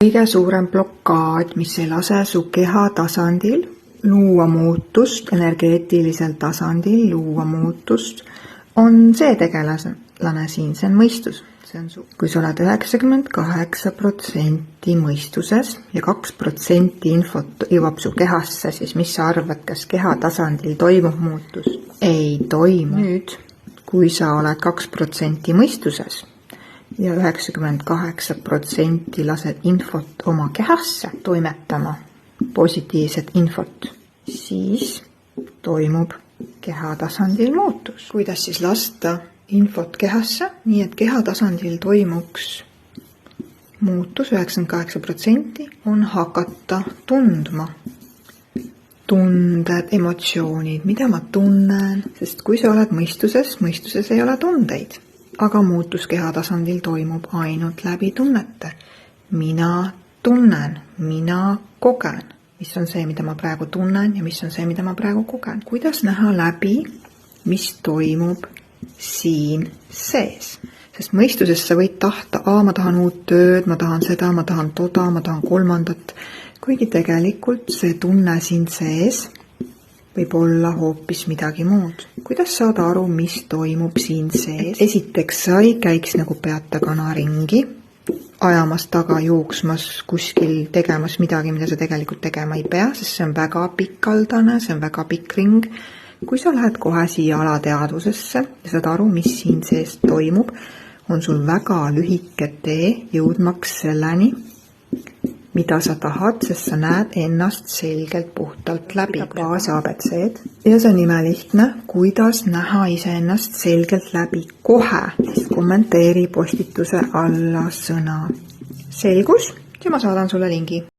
Kõige suurem blokaad, mis ei lase su keha tasandil luua muutust, energeetilisel tasandil luua muutust, on see tegelane siin, see on mõistus. Kui sa oled 98% mõistuses ja 2% infot jõuab su kehasse, siis mis sa arvad, kas keha tasandil toimub muutus? Ei toimu. Nüüd, kui sa oled 2% mõistuses ja 98% lased infot oma kehasse toimetama, positiivset infot, siis toimub keha tasandil muutus. Kuidas siis lasta infot kehasse, nii et keha tasandil toimuks muutus? 98% on hakata tundma. Tunded, emotsioonid, mida ma tunnen, sest kui sa oled mõistuses ei ole tundeid. Aga muutus keha tasandil toimub ainult läbi tunnete. Mina tunnen, mina kogen. Mis on see, mida ma praegu tunnen ja mis on see, mida ma praegu kogen. Kuidas näha läbi, mis toimub siin sees? Sest mõistuses sa võid tahta, ma tahan uut tööd, ma tahan seda, ma tahan toda, ma tahan kolmandat. Kuigi tegelikult see tunne siin sees võib olla hoopis midagi muud. Kuidas saada aru, mis toimub siin sees? Esiteks sa ei käiks nagu peata kana ringi, ajamas taga, jooksmas, kuskil tegemas midagi, mida sa tegelikult tegema ei pea, sest see on väga pikaldane, see on väga pikk ring. Kui sa lähed kohe siia alateadvusesse ja saad aru, mis siin sees toimub, on sul väga lühike tee jõudmaks selleni, mida sa tahad, sest sa näed ennast selgelt puhtalt läbi. Baas ABC-d. Ja see on imelihtne, kuidas näha iseennast selgelt läbi kohe. Kommenteeri postituse alla sõna selgus ja ma saadan sulle lingi.